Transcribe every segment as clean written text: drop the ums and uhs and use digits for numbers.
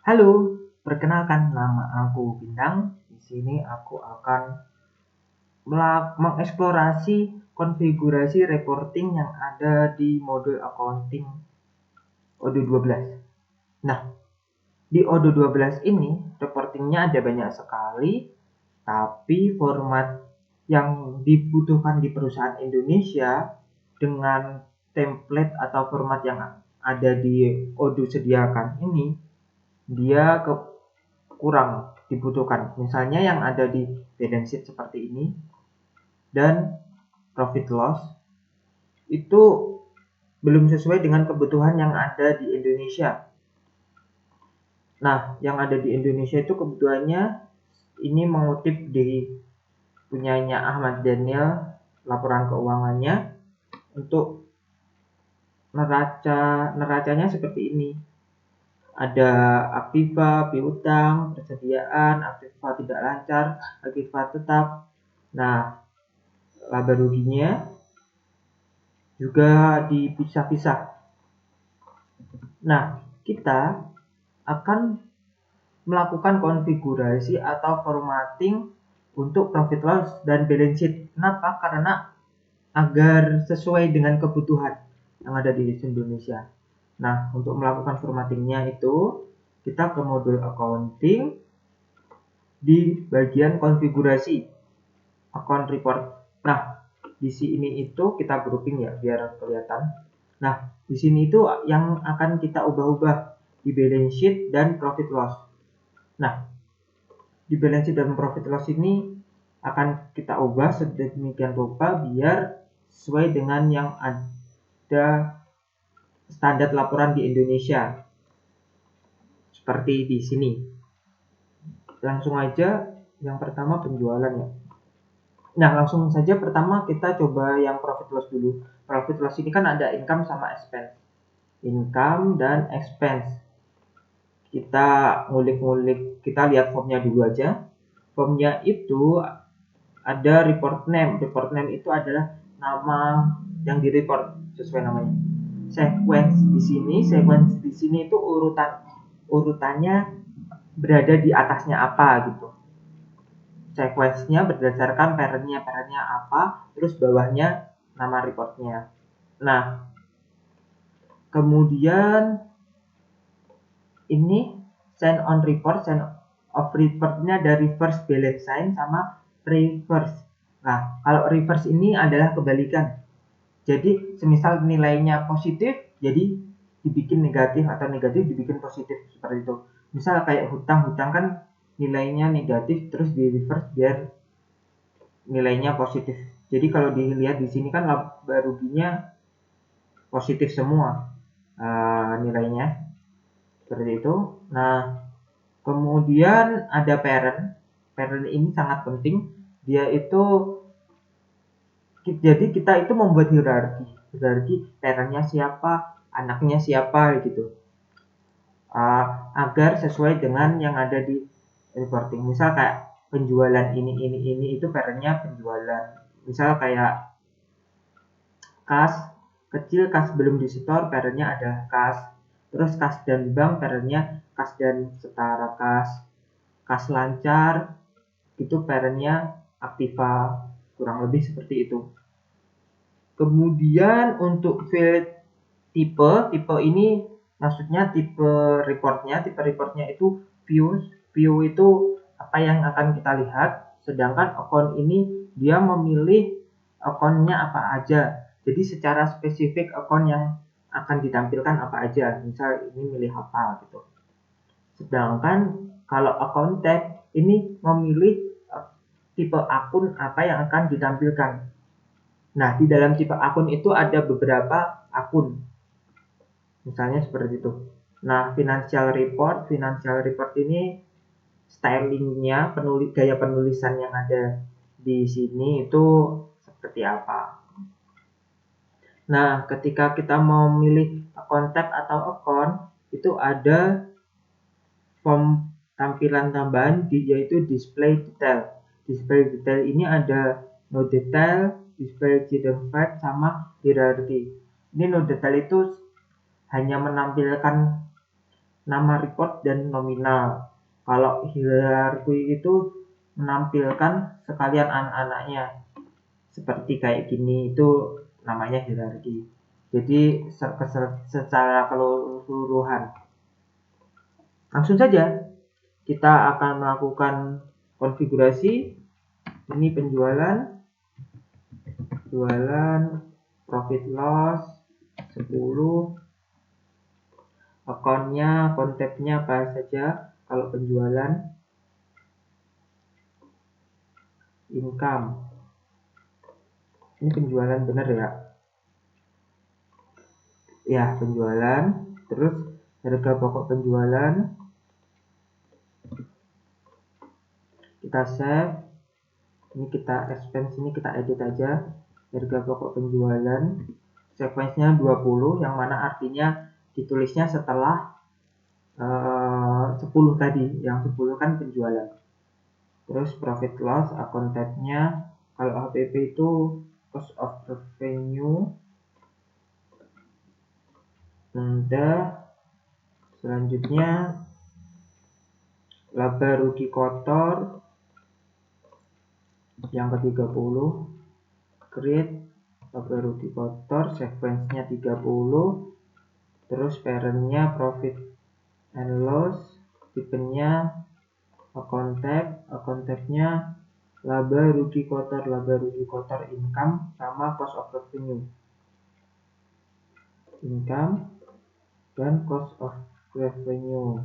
Halo, perkenalkan nama aku Bintang. Di sini aku akan mengeksplorasi konfigurasi reporting yang ada di modul accounting Odoo 12. Nah, di Odoo 12 ini reportingnya ada banyak sekali, tapi format yang dibutuhkan di perusahaan Indonesia dengan template atau format yang ada di Odoo sediakan ini dia kurang dibutuhkan. Misalnya yang ada di balance sheet seperti ini dan profit loss itu belum sesuai dengan kebutuhan yang ada di Indonesia. Nah, yang ada di Indonesia itu kebutuhannya ini mengutip di punyanya Ahmad Daniel laporan keuangannya untuk neracanya seperti ini. Ada aktiva, piutang, persediaan, aktiva tidak lancar, aktiva tetap. Nah, laba ruginya juga dipisah-pisah. Nah, kita akan melakukan konfigurasi atau formatting untuk profit loss dan balance sheet. Kenapa? Karena agar sesuai dengan kebutuhan yang ada di Indonesia. Nah, untuk melakukan formattingnya itu kita ke modul accounting di bagian konfigurasi account report. Nah, di sini itu kita grouping ya biar kelihatan. Nah, di sini itu yang akan kita ubah-ubah di balance sheet dan profit loss. Nah, di balance sheet dan profit loss ini akan kita ubah sedemikian rupa biar sesuai dengan yang ada standar laporan di Indonesia. Seperti di sini. Langsung aja yang pertama penjualan ya. Nah, langsung saja pertama kita coba yang profit loss dulu. Profit loss ini kan ada income sama expense. Income dan expense. Kita ngulik-ngulik, kita lihat formnya dulu aja. Formnya itu ada report name. Report name itu adalah nama yang di report sesuai namanya. Sequence di sini itu urutannya berada di atasnya apa gitu. Sequence-nya berdasarkan parent-nya apa, terus bawahnya nama reportnya. Nah, kemudian ini sign on report, sign of reportnya dari first balance sign sama reverse. Nah, kalau reverse ini adalah kebalikan. Jadi, semisal nilainya positif, jadi dibikin negatif atau negatif dibikin positif seperti itu. Misal kayak hutang kan nilainya negatif terus di reverse biar nilainya positif. Jadi kalau dilihat di sini kan laba ruginya positif semua nilainya seperti itu. Nah, kemudian ada parent. Parent ini sangat penting. Dia itu jadi kita itu membuat hierarki parentnya siapa, anaknya siapa gitu. Agar sesuai dengan yang ada di reporting. Misal kayak penjualan ini itu parentnya penjualan. Misal kayak kas kecil, kas belum disetor, parentnya ada kas. Terus kas dan bank, parentnya kas dan setara kas. Kas lancar, itu parentnya aktiva. Kurang lebih seperti itu. Kemudian untuk field tipe ini maksudnya tipe reportnya itu view itu apa yang akan kita lihat, sedangkan account ini dia memilih accountnya apa aja. Jadi secara spesifik account yang akan ditampilkan apa aja, misal ini milih apa gitu. Sedangkan kalau account tab ini memilih tipe akun apa yang akan ditampilkan. Nah, di dalam tipe akun itu ada beberapa akun. Misalnya seperti itu. Nah, financial report ini stylingnya, gaya penulisan yang ada di sini itu seperti apa. Nah, ketika kita mau milih account tab atau account, itu ada form tampilan tambahan yaitu display detail. Display detail ini ada no detail, display hidden fact, sama hierarchy. Ini no detail itu hanya menampilkan nama report dan nominal. Kalau hierarki itu menampilkan sekalian anak-anaknya seperti kayak gini, itu namanya hierarki. Jadi secara keseluruhan. Langsung saja kita akan melakukan konfigurasi. Ini penjualan, profit loss 10, akunnya, konsepnya apa saja. Kalau penjualan, income, ini penjualan bener ya? Ya, penjualan. Terus harga pokok penjualan kita save. Ini kita expense, ini kita edit aja. Harga pokok penjualan sequence-nya 20, yang mana artinya ditulisnya setelah 10 tadi, yang 10 kan penjualan. Terus profit loss, account tab-nya kalau HPP itu cost of revenue. Udah, selanjutnya laba rugi kotor yang ke-30, create laba rugi kotor, sequence-nya 30, terus parent-nya profit and loss, tipenya account tab-nya laba rugi kotor, income sama cost of revenue, income dan cost of revenue.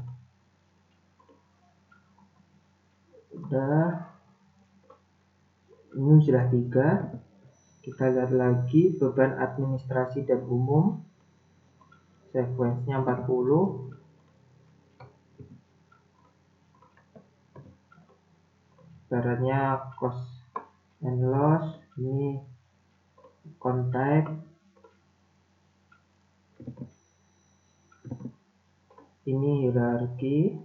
Udah, ini sudah 3. Kita lihat lagi beban administrasi dan umum, sequence-nya 40, barannya cost and loss, ini kontak, ini hierarki.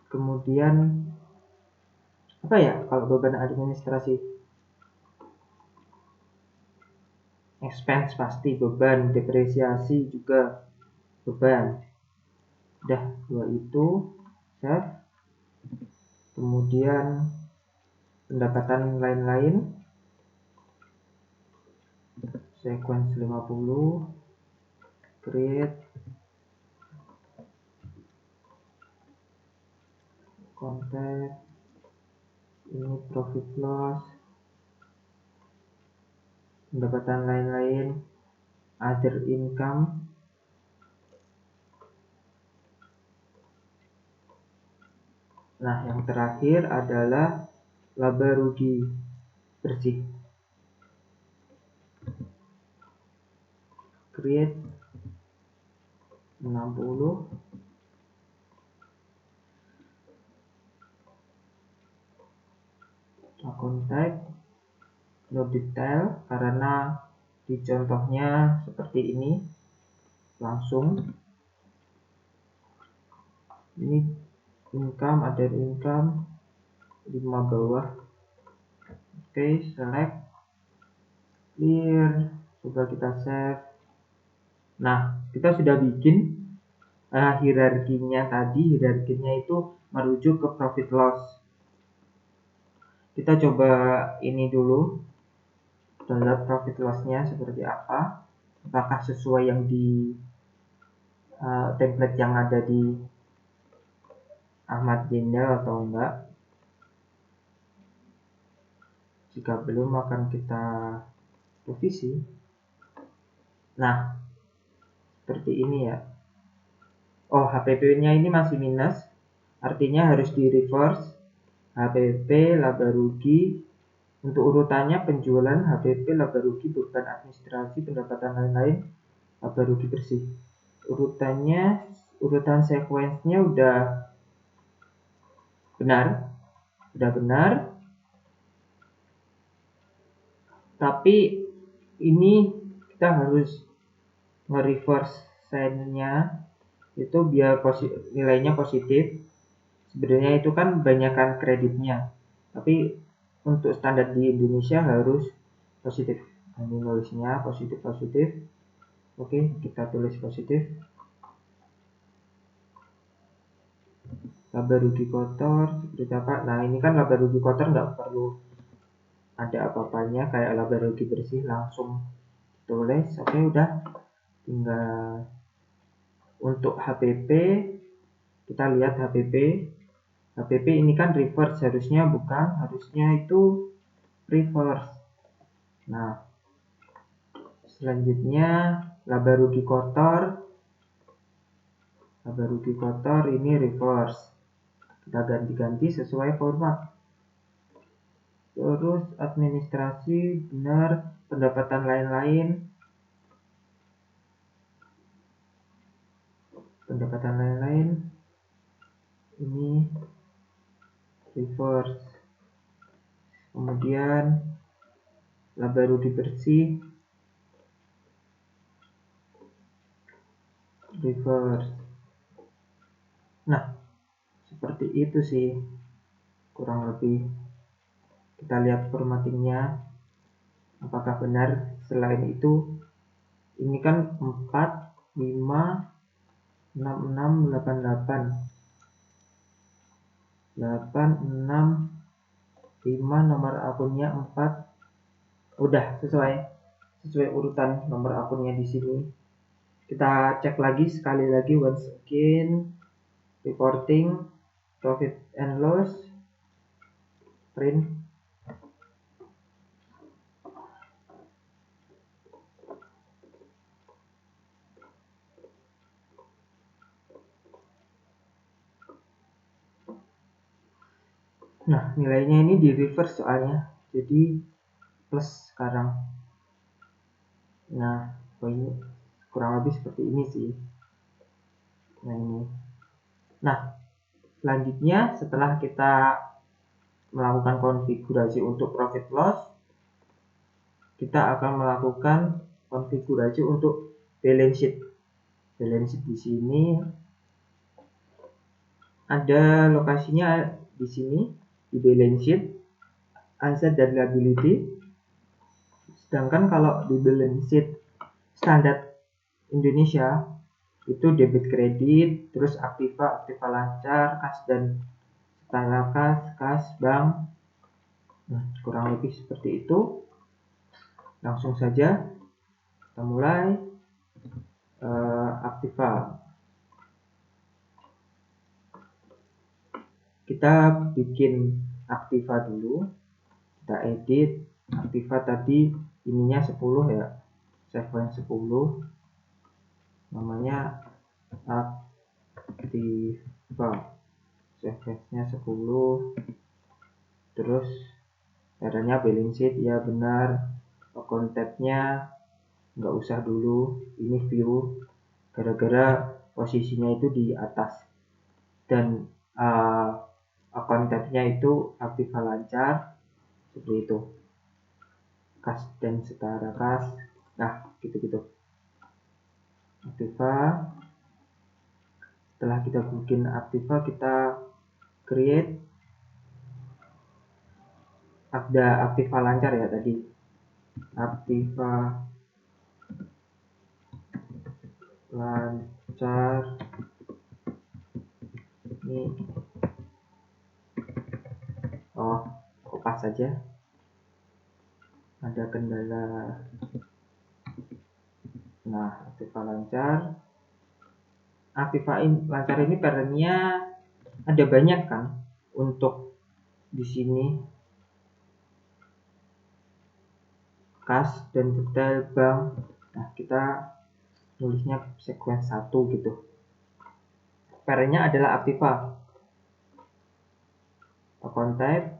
Kemudian apa ya kalau beban administrasi? Expense pasti beban, depresiasi juga beban. Udah, 2 itu save. Kemudian pendapatan lain-lain, sequence 50, create, kontak, ini profit loss, pendapatan lain-lain, other income. Nah, yang terakhir adalah laba rugi bersih. Create 60, kontak, no detail karena di contohnya seperti ini langsung. Ini income, ada income 5 bawah. Oke, select, clear, coba kita save. Nah, kita sudah bikin hierarkinya tadi. Hierarkinya itu merujuk ke profit loss. Kita coba ini dulu, download profit loss-nya seperti apa, apakah sesuai yang di template yang ada di Ahmad Jendal atau enggak. Jika belum akan kita revisi. Nah, seperti ini ya. Oh, HPP-nya ini masih minus, artinya harus di reverse. HPP laba rugi, untuk urutannya penjualan, HPP laba rugi, beban administrasi, pendapatan lain-lain, laba rugi bersih. Urutan sequence-nya udah benar, tapi ini kita harus nge-reverse sign-nya itu biar nilainya positif. Sebenarnya itu kan banyakkan kreditnya, tapi untuk standar di Indonesia harus positif. Ini nulisnya positif. Oke, kita tulis positif. laba rugi kotor seperti apa. Nah ini kan laba rugi kotor nggak perlu ada apa-apanya, kayak laba rugi bersih langsung tulis. Oke, udah. Tinggal untuk HPP, kita lihat HPP. HPP ini kan reverse, harusnya bukan, harusnya itu reverse. Nah selanjutnya laba rugi kotor, ini reverse, kita ganti-ganti sesuai format. Terus administrasi benar, pendapatan lain-lain ini reverse. Kemudian laba rugi bersih reverse. Nah seperti itu sih kurang lebih. Kita lihat formattingnya apakah benar. Selain itu ini kan 4, 5, 6, 6, 8, 8, 6, 5, nomor akunnya 4. Udah sesuai urutan nomor akunnya di sini. Kita cek lagi sekali lagi, once again, reporting profit and loss, print. Nah nilainya ini di reverse soalnya, jadi plus sekarang. Nah ini kurang lebih seperti ini sih. Nah ini. Nah selanjutnya setelah kita melakukan konfigurasi untuk profit loss, kita akan melakukan konfigurasi untuk balance sheet. Balance sheet di sini ada lokasinya, di sini di balance sheet, asset dan liability. Sedangkan kalau di balance sheet standar Indonesia itu debit kredit, terus aktiva lancar, kas dan setara kas bank. Nah, kurang lebih seperti itu. Langsung saja kita mulai. Aktiva, kita bikin aktiva dulu, kita edit aktiva. Tadi ininya 10 ya, sequence 10, namanya aktiva, sequence-nya 10. Terus caranya balance sheet, ya benar. Account tab-nya nggak usah dulu, ini view, gara-gara posisinya itu di atas. Dan account tab-nya itu aktiva lancar, seperti itu. Kas dan setara kas, nah gitu-gitu. Aktiva, setelah kita bikin aktiva, kita create. Ada aktiva lancar ya tadi, aktiva lancar ini. Oh, kopas saja, ada kendala. Nah, aktiva lancar. Aktiva lancar ini parentnya ada banyak kan untuk di sini, kas dan detail bank. Nah kita nulisnya sequence 1 gitu. Parentnya adalah aktiva. Account type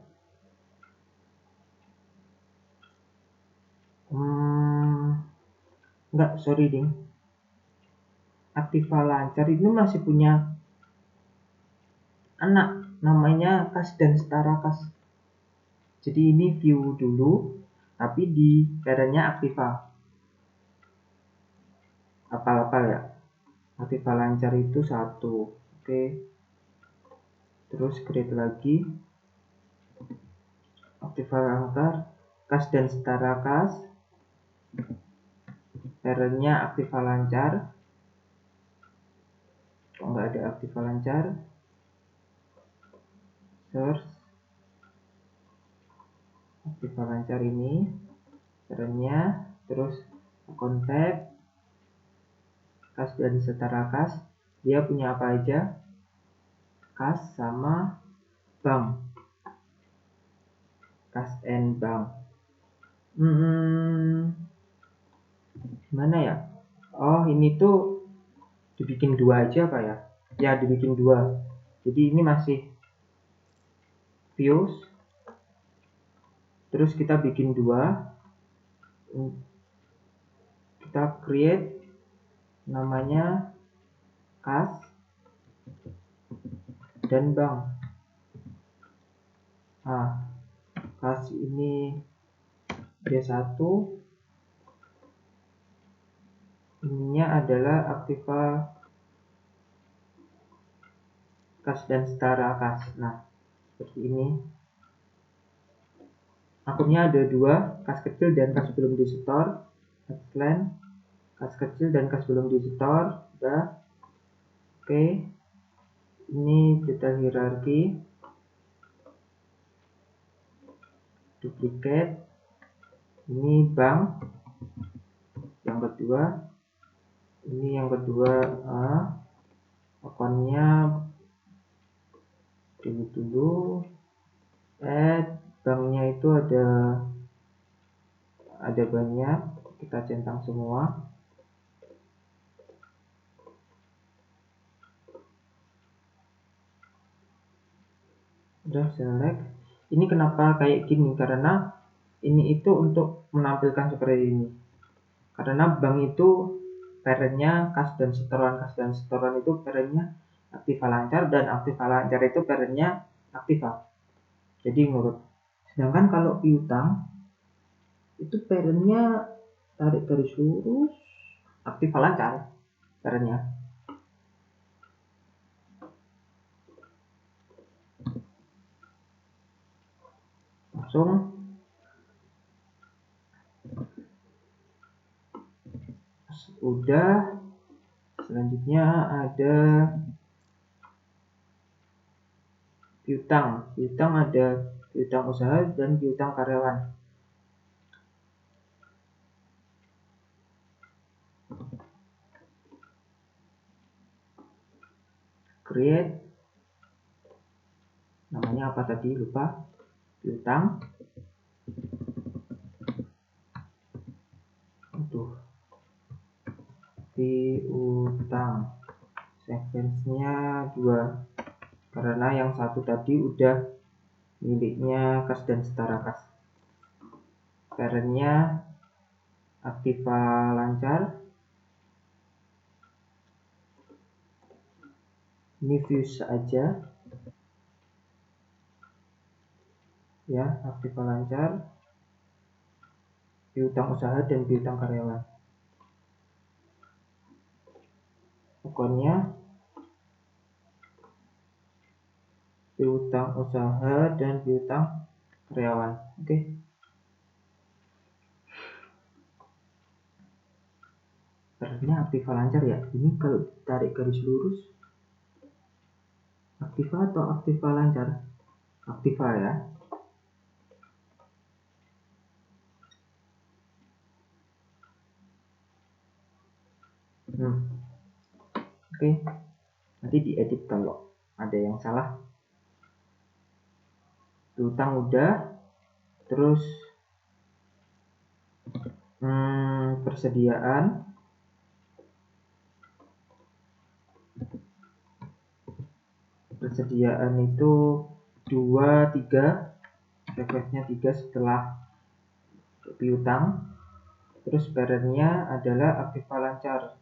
enggak, sorry ding, aktiva lancar itu masih punya anak namanya kas dan setara kas. Jadi ini view dulu, tapi di parentnya aktiva. Apal-apal ya, aktiva lancar itu 1. Oke, terus create lagi aktiva lancar, kas dan setara kas, parentnya aktiva lancar. Kok nggak ada aktiva lancar? Source Aktiva lancar ini caranya, terus akun tab, kas dan setara kas, dia punya apa aja, kas sama bank, kas and bank. Gimana ya? Oh, ini tuh dibikin dua aja Pak ya? Ya, dibikin dua. Jadi ini masih views. Terus kita bikin dua. Kita create namanya kas dan bank. Nah, kas ini dia satu. Ininya adalah Aktiva kas dan setara kas. Nah, seperti ini. Akunnya ada dua, kas kecil dan kas belum disetor. Headline, kas kecil dan kas belum disetor. Udah. Oke. Ini detail hierarki. Duplicate. Ini bank. Yang kedua. Ini yang kedua. Akunnya dulu. Banknya itu ada banyak, kita centang semua. Udah select. Ini kenapa kayak gini, karena ini itu untuk menampilkan seperti ini, karena bank itu parentnya kas dan setoran itu parentnya Aktiva lancar, dan Aktiva lancar itu parentnya Aktiva. Jadi ngurut. Sedangkan kalau piutang itu parentnya tarik garis lurus Aktiva lancar parentnya. Langsung udah. Selanjutnya ada piutang. Piutang ada piutang usaha dan piutang karyawan. Create. Namanya apa tadi? Lupa. Piutang. Piutang. Sequence-nya 2. Karena yang satu tadi udah miliknya kas dan setara kas. Parentnya Aktiva lancar. Ini views aja. Ya, Aktiva lancar, piutang usaha dan piutang karyawan. Akunnya piutang usaha dan piutang karyawan. Oke. Parentnya Aktiva lancar ya. Ini kalau tarik garis lurus Aktiva atau Aktiva lancar? Aktiva ya. Oke. Nanti diedit kalau ada yang salah. Piutang udah. Terus persediaan. Persediaan itu 2, 3. Requestnya 3 setelah piutang. Terus parentnya adalah Aktiva lancar.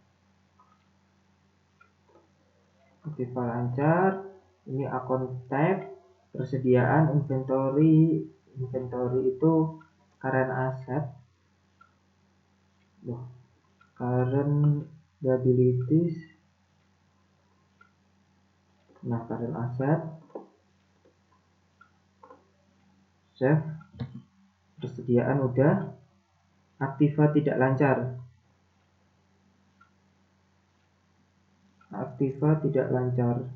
Aktiva lancar. Ini akun tab. Persediaan inventory. Inventory itu current asset. Current liabilities. Nah, current asset. Save. Persediaan udah. Aktiva tidak lancar. Aktiva tidak lancar.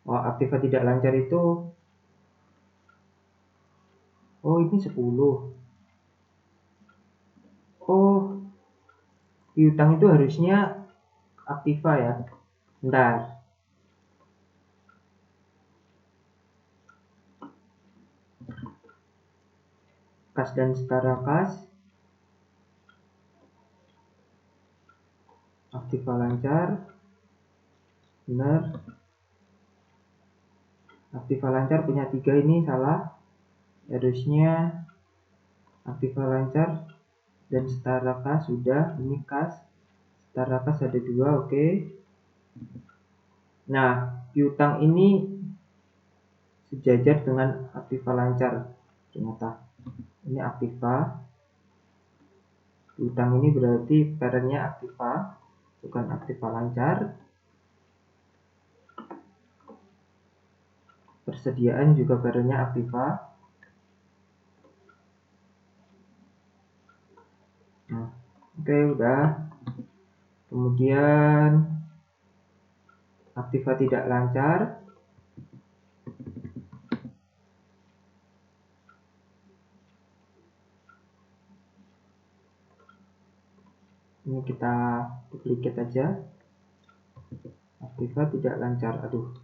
Oh, aktiva tidak lancar itu, oh ini 10. Oh, piutang itu harusnya aktiva ya. Bentar. Kas dan setara kas. Aktiva lancar. Benar. Aktiva lancar punya 3 ini salah. Harusnya aktiva lancar dan setara kas sudah. Ini kas. Setara kas ada 2, oke. Nah, piutang ini sejajar dengan aktiva lancar ternyata. Ini aktiva. Piutang ini berarti parentnya aktiva, bukan aktiva lancar. Persediaan juga parentnya aktiva. Nah, oke, udah. Kemudian aktiva tidak lancar. Ini kita duplicate aja. Aktiva tidak lancar. Aduh.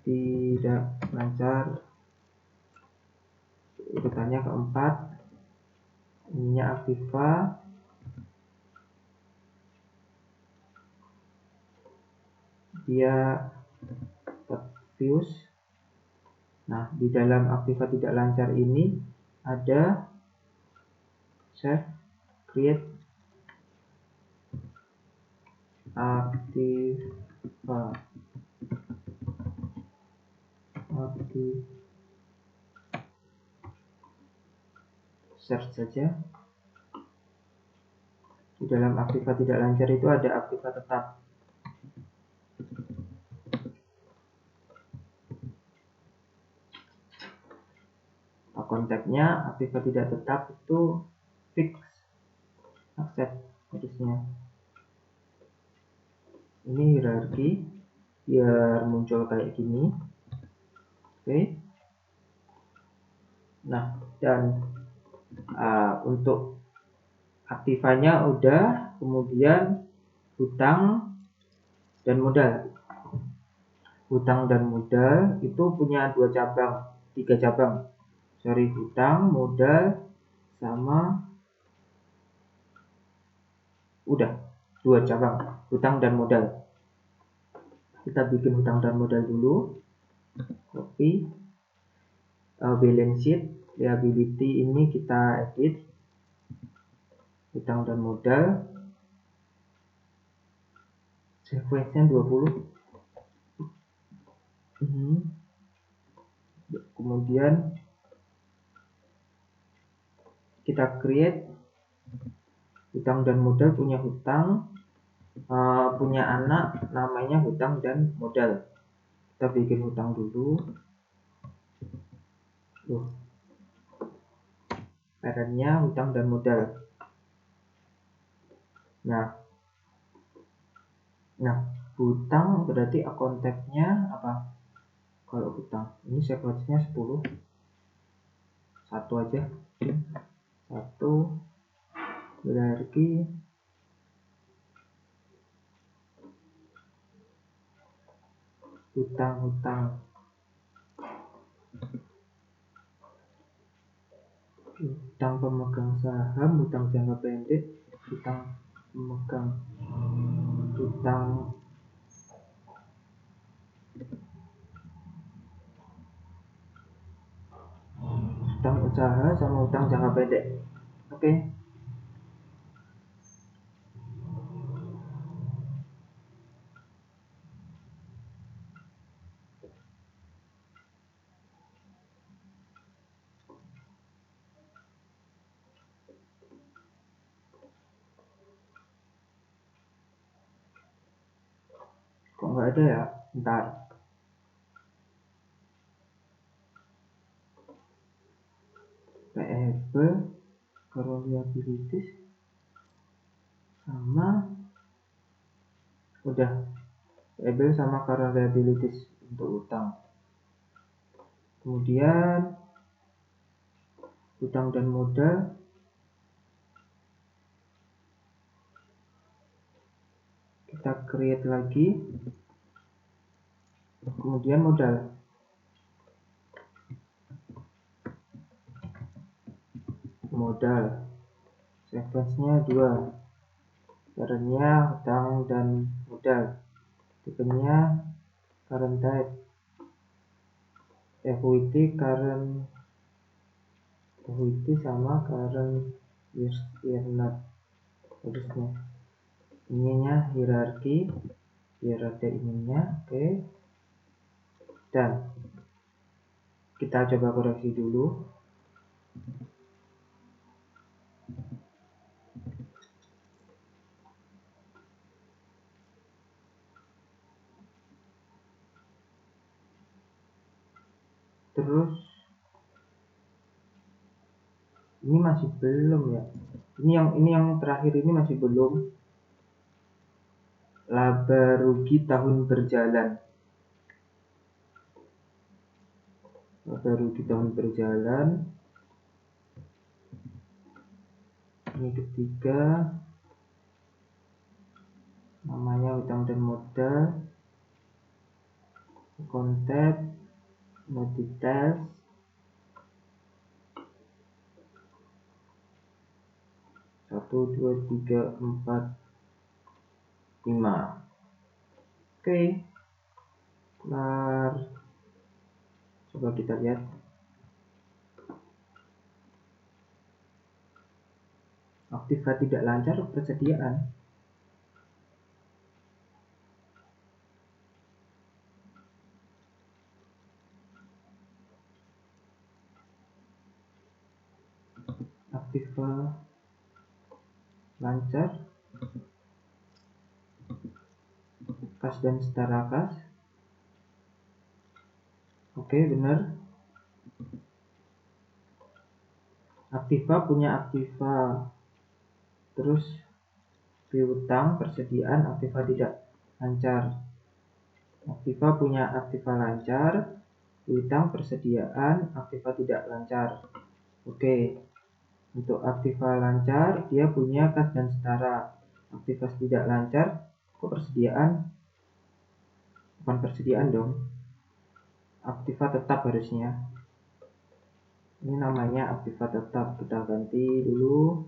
Tidak lancar. Urutannya keempat. Ininya aktiva. Dia fuse. Nah, di dalam aktiva tidak lancar ini ada save create aktiva. Search saja. Di dalam aktiva tidak lancar itu ada aktiva tetap. Kontaknya aktiva tidak tetap itu fix accept harusnya. Ini hierarki biar muncul kayak gini. Oke. Nah, dan untuk aktivanya udah, kemudian hutang dan modal. Hutang dan modal itu punya 3 cabang. Sorry, hutang, modal, sama udah 2 cabang, hutang dan modal. Kita bikin hutang dan modal dulu. Copy. Balance sheet, liability ini kita edit. Hutang dan modal. Sequence-nya 20. Kemudian kita create hutang dan modal, punya hutang, punya anak namanya hutang dan modal. Kita bikin hutang dulu. Parentnya hutang dan modal. Nah, hutang berarti account tab-nya apa? Kalau hutang ini sequence-nya 10. 1 aja. 1 hierarki hutang pemegang saham, hutang jangka pendek, hutang pemegang hutang usaha sama hutang jangka pendek. Oke. Kok nggak ada ya? Bentar. Payable, kalau liabilities sama udah label sama current liabilities untuk utang. Kemudian utang dan modal kita create lagi. Kemudian modal sequence-nya 2, current-nya utang dan modal, tipenya current type, equity sama current year not harusnya. Ininya hierarki biar ada ininya. Oke. Dan kita coba koreksi dulu. Terus ini masih belum ya. Ini yang terakhir ini masih belum. Laba rugi tahun berjalan. Laba rugi tahun berjalan. Ini ketiga. Namanya utang dan modal. Konten, no details. Satu, dua, tiga, empat, 5. Oke. Kelar. Coba kita lihat. Aktiva tidak lancar persediaan. Aktiva lancar. Kas dan setara kas. Oke, benar. Aktiva punya aktiva. Terus piutang persediaan aktiva tidak lancar. Aktiva punya aktiva lancar, piutang persediaan aktiva tidak lancar. Oke. Untuk aktiva lancar dia punya kas dan setara. Aktiva tidak lancar kok persediaan? Bukan persediaan dong. Aktiva tetap harusnya. Ini namanya aktiva tetap. Kita ganti dulu.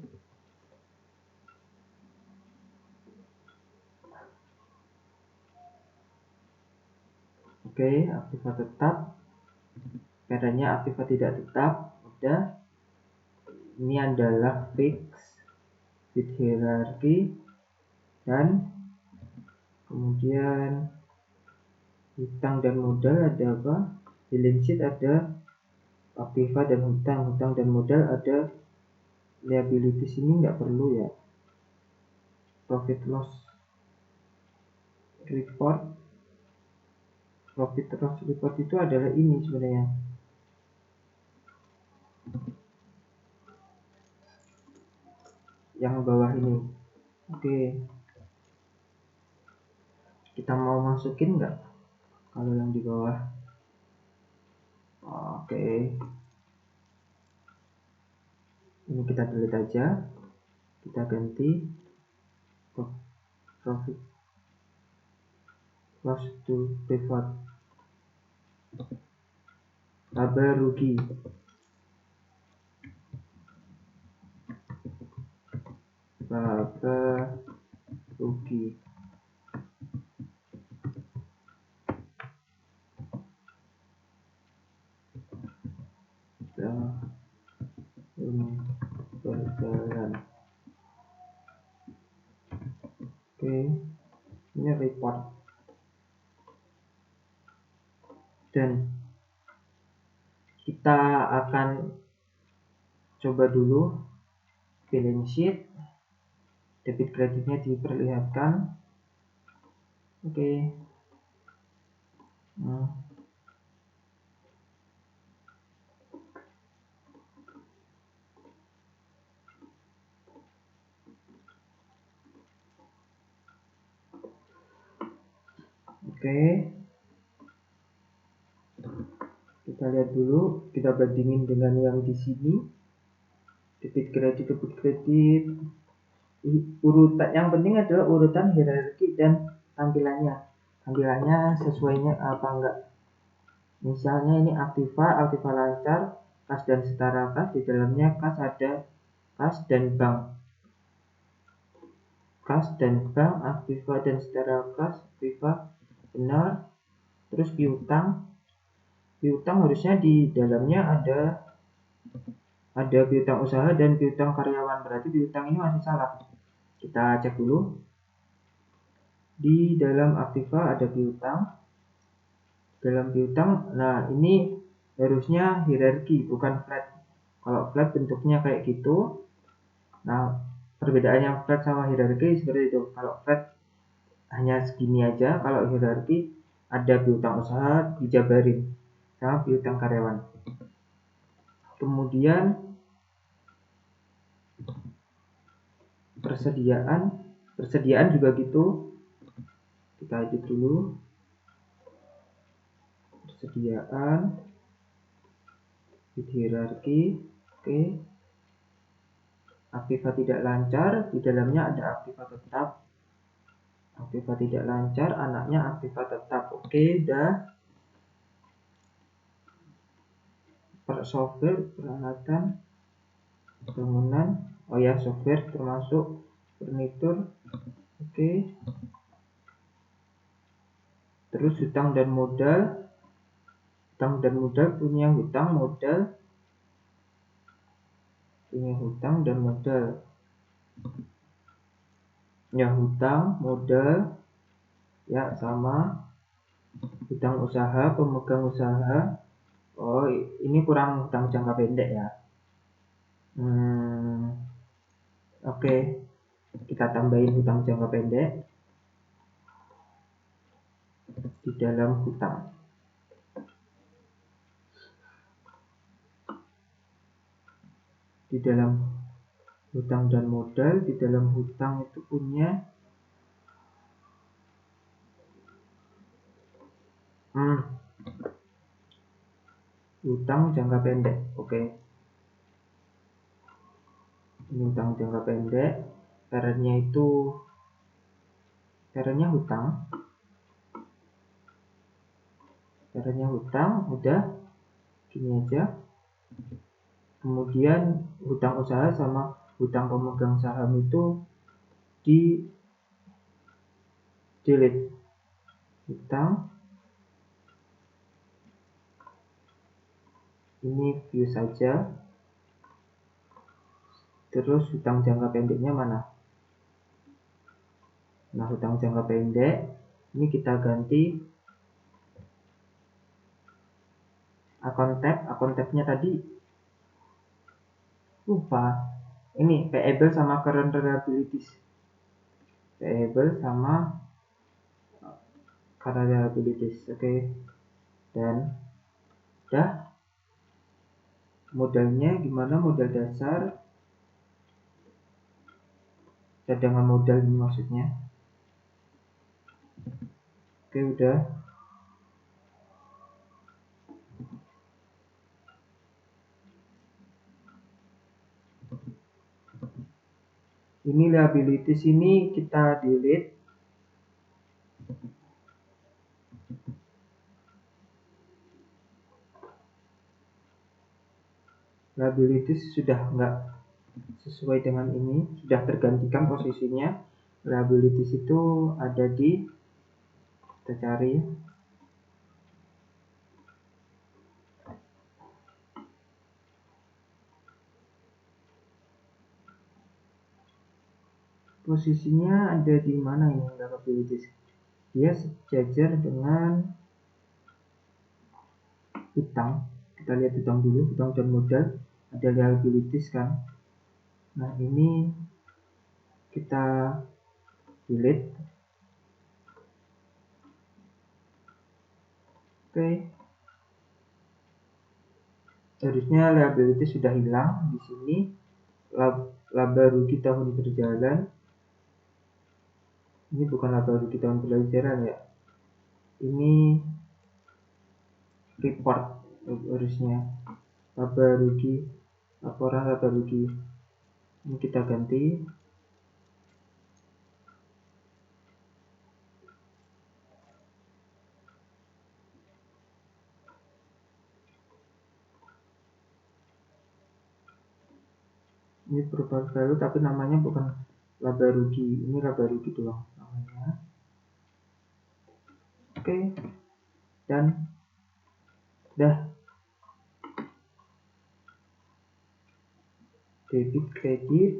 Oke, aktiva tetap. Bedanya aktiva tidak tetap. Udah. Ini adalah fix with hierarchy. Dan kemudian hutang dan modal ada apa? Balance sheet ada aktiva dan hutang dan modal ada liabilities. Ini nggak perlu ya. Profit loss report itu adalah ini sebenarnya. Yang bawah ini. Oke. Kita mau masukin nggak kalau yang di bawah? Oke. Ini kita delete aja. Kita ganti profit loss to pivot. Laba rugi. Laba rugi. Berjalan. Oke, ini report. Dan kita akan coba dulu balance sheet. Debit kreditnya diperlihatkan. Oke. Oke, kita lihat dulu, kita bandingin dengan yang di sini. Debit kredit, urutan yang penting adalah urutan hierarki dan tampilannya sesuainya apa enggak. Misalnya ini aktiva lancar, kas dan setara kas, di dalamnya kas ada kas dan bank, aktiva dan setara kas, aktiva benar. Terus piutang harusnya di dalamnya ada piutang usaha dan piutang karyawan, berarti piutang ini masih salah. Kita cek dulu. Di dalam aktiva ada piutang. Dalam piutang, nah ini harusnya hierarki bukan flat. Kalau flat bentuknya kayak gitu. Nah, perbedaan yang flat sama hierarki seperti itu. Kalau flat hanya segini aja, kalau hierarki ada piutang usaha dijabarin sama piutang karyawan. Kemudian persediaan juga gitu. Kita edit dulu. Persediaan hierarki. Oke. Aktiva tidak lancar, di dalamnya ada aktiva tetap. Aktiva tidak lancar, anaknya aktiva tetap. Oke, udah. Software, peralatan, bangunan. Oh ya, software termasuk furnitur. Oke. Terus hutang dan modal. Punya hutang dan modal. Ya, hutang, modal, ya sama. Hutang usaha, pemegang usaha. Oh, ini kurang hutang jangka pendek ya. Oke. Kita tambahin hutang jangka pendek di dalam hutang. Di dalam hutang dan modal, di dalam hutang itu punya hutang jangka pendek. Oke. Ini hutang jangka pendek. Caranya hutang udah gini aja. Kemudian hutang usaha sama hutang pemegang saham itu di delete. Hutang ini view saja. Terus hutang jangka pendeknya mana? Nah, hutang jangka pendek ini kita ganti akun tabnya tadi lupa. Ini payable sama current liabilities. Payable sama current liabilities. Oke. Dan udah. Modalnya gimana? Modal dasar, cadangan modal ini maksudnya. Oke, udah. Ini liabilities ini kita delete. Liabilities sudah enggak sesuai dengan ini, sudah tergantikan posisinya. Liabilities itu ada di, kita cari, posisinya ada di mana ini liabilities? Dia sejajar dengan hutang. Kita lihat hutang dulu, hutang dan modal, ada liabilities kan. Nah, ini kita delete. Oke. Harusnya liabilities sudah hilang di sini. Laba rugi tahun berjalan. Ini bukan laba rugi tahun pelajaran ya. ini report harusnya laba rugi, laporan laba rugi. Ini kita ganti. Ini perubahan value tapi namanya bukan laba rugi, ini laba rugi doang namanya. Oke, dan dah. Debit kredit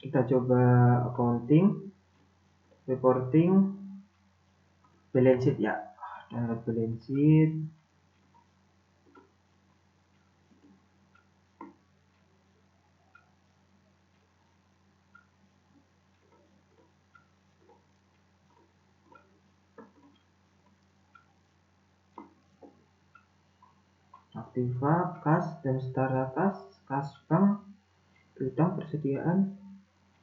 kita coba accounting, reporting, balance sheet ya, download balance sheet. Aktiva, kas dan setara kas bank, utang persediaan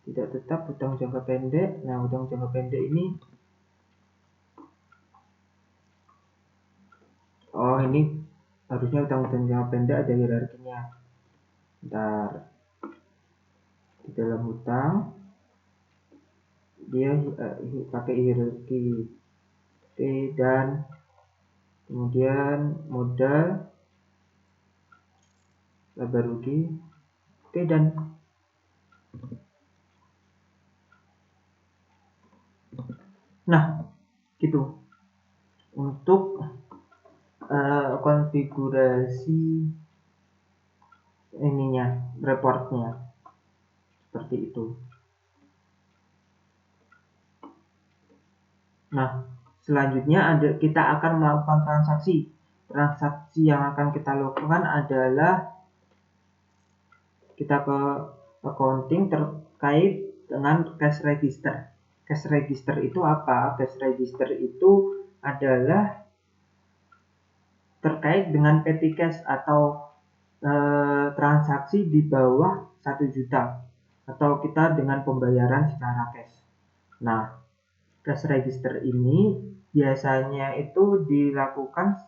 tidak tetap, utang jangka pendek. Nah, utang jangka pendek ini ini harusnya utang jangka pendek ada hierarkinya. Ntar di dalam hutang dia pakai hierarki. Oke, dan kemudian modal, laba rugi. Oke, dan nah gitu untuk konfigurasi ininya, reportnya seperti itu. Nah, selanjutnya kita akan melakukan transaksi. Transaksi yang akan kita lakukan adalah kita ke accounting terkait dengan cash register. Cash register itu apa? Cash register itu adalah terkait dengan petty cash atau transaksi di bawah 1 juta atau kita dengan pembayaran secara cash. Nah, cash register ini biasanya itu dilakukan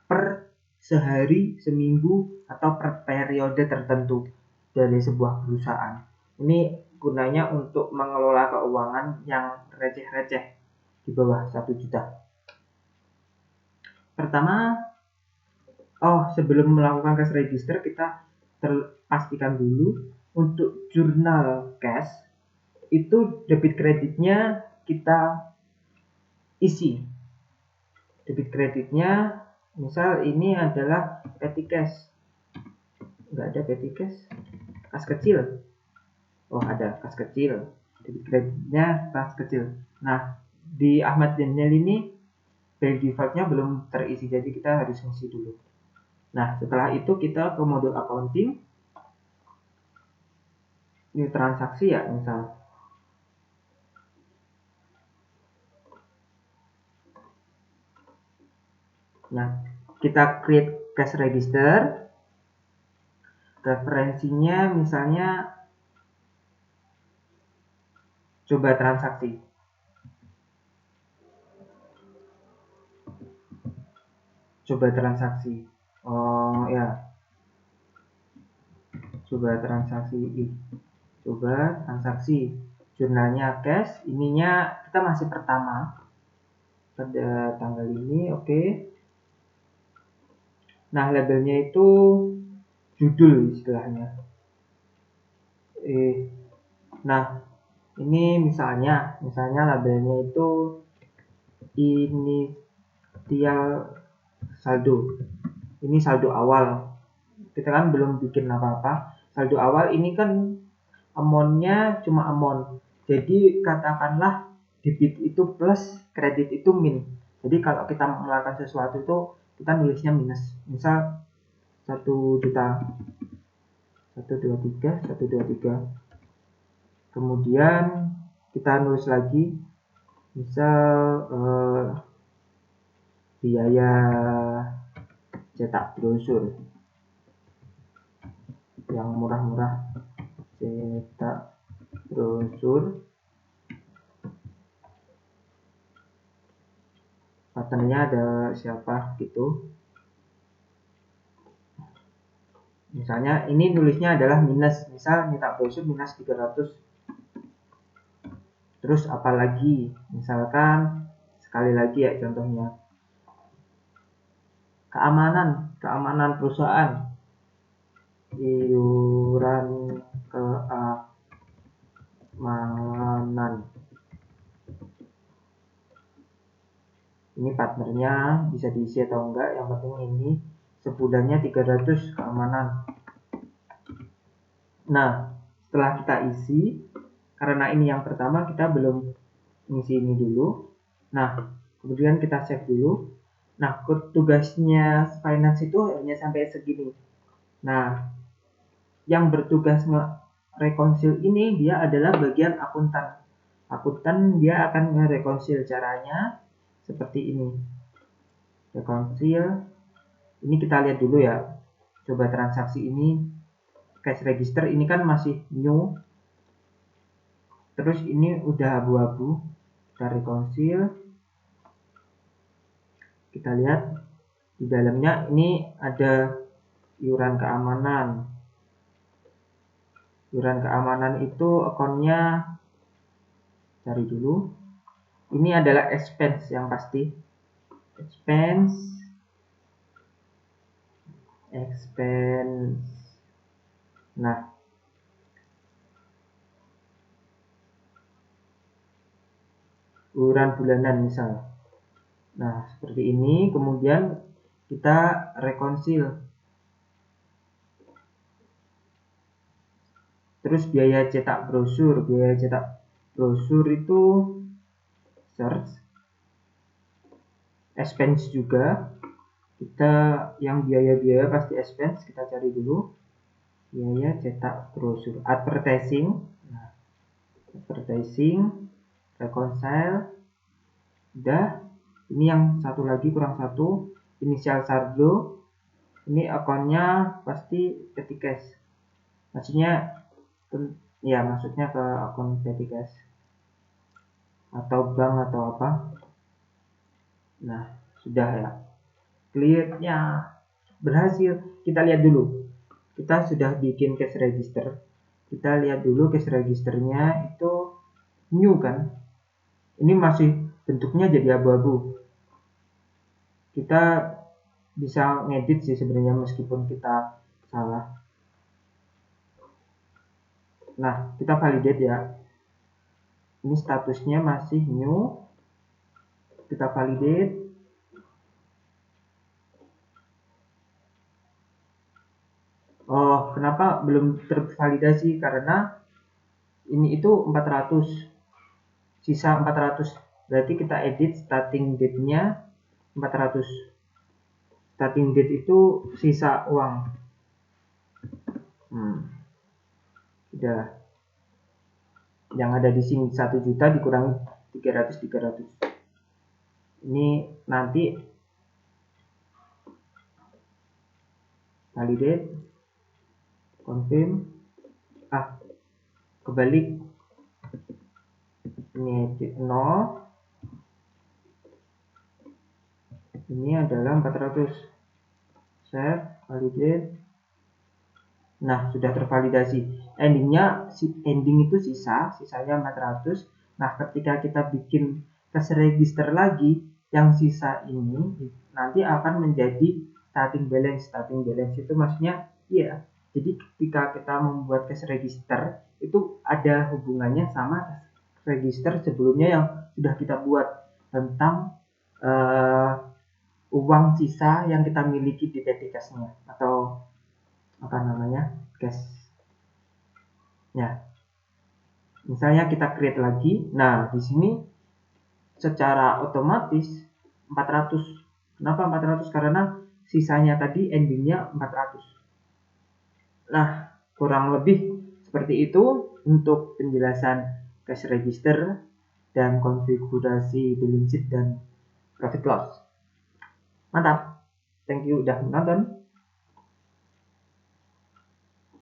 per sehari, seminggu, atau per periode tertentu dari sebuah perusahaan. Ini gunanya untuk mengelola keuangan yang receh-receh di bawah 1 juta. Pertama, sebelum melakukan cash register kita pastikan dulu untuk jurnal cash itu debit kreditnya kita isi. Debit kreditnya misal ini adalah petty cash. Enggak ada petty cash. Kas kecil. Ada kas kecil. Debit kreditnya kas kecil. Nah, di Ahmad Daniel ini by defaultnya belum terisi, jadi kita harus ngisi dulu. Nah, setelah itu kita ke modul accounting. Ini transaksi ya, misal. Nah, kita create cash register. Referensinya misalnya coba transaksi. Coba transaksi. Coba transaksi. Jurnalnya cash, ininya kita masih pertama pada tanggal ini, oke. Nah, labelnya itu judul istilahnya. Nah, ini misalnya labelnya itu inisial saldo. Ini saldo awal. Kita kan belum bikin apa-apa. Saldo awal ini kan amount-nya cuma amount. Jadi katakanlah debit itu plus, kredit itu min. Jadi kalau kita melakukan sesuatu itu kita nulisnya minus. Misal 1 juta. 123. Kemudian kita nulis lagi, misal biaya cetak brosur yang murah-murah, cetak brosur, partnernya ada siapa gitu. Misalnya ini nulisnya adalah minus, misal cetak brosur minus 300. Terus apalagi, misalkan sekali lagi ya contohnya, keamanan perusahaan, iuran keamanan. Ini partnernya bisa diisi atau enggak, yang penting ini sebulannya 300 keamanan. Nah, setelah kita isi, karena ini yang pertama kita belum ngisi ini dulu. Nah, kemudian kita save dulu. Nah, tugasnya finance itu hanya sampai segini. Nah, yang bertugas merekonsil ini dia adalah bagian akuntan. Akuntan dia akan merekonsil, caranya seperti ini. Rekonsil. Ini kita lihat dulu ya. Coba transaksi ini, cash register ini kan masih new. Terus ini udah abu-abu. Kita rekonsil. Kita lihat di dalamnya ini ada iuran keamanan. Iuran keamanan itu akunnya, cari dulu. Ini adalah expense yang pasti. Expense. Nah, iuran bulanan misal. Nah, seperti ini. Kemudian kita rekonsil. Terus biaya cetak brosur. Biaya cetak brosur itu search. Expense juga. Kita yang biaya-biaya pasti expense, kita cari dulu. Biaya cetak brosur. Advertising. Nah, advertising. Reconcile. Udah. Ini yang satu lagi kurang satu. Inisial saldo. Ini akunnya pasti petty cash. Maksudnya ya, maksudnya ke akun petty cash atau bank atau apa. Nah, sudah ya. Clear-nya berhasil. Kita lihat dulu. Kita sudah bikin cash register. Kita lihat dulu cash registernya itu new kan. Ini masih bentuknya jadi abu-abu. Kita bisa ngedit sih sebenarnya meskipun kita salah. Nah, kita validate ya. Ini statusnya masih new. Kita validate. Oh, kenapa belum tervalidasi? Karena ini itu 400. Sisa 400. Berarti kita edit starting date-nya 400. Starting date itu sisa uang. Udah. Yang ada di sini 1 juta dikurangi 300. Ini nanti validate, confirm. Kebalik. Ini edit 0. Ini adalah 400. Save, validate. Nah, sudah tervalidasi. Ending itu sisanya 400. Nah, ketika kita bikin cash register lagi, yang sisa ini nanti akan menjadi starting balance. Starting balance itu maksudnya ya. Jadi ketika kita membuat cash register itu ada hubungannya sama register sebelumnya yang sudah kita buat tentang uang sisa yang kita miliki di petty cash-nya atau apa namanya, cash. Ya, misalnya kita create lagi. Nah, di sini secara otomatis 400. Kenapa 400? Karena sisanya tadi endingnya 400. Nah, kurang lebih Seperti itu untuk penjelasan cash register dan konfigurasi balance sheet dan profit loss. Mantap. Thank you udah menonton.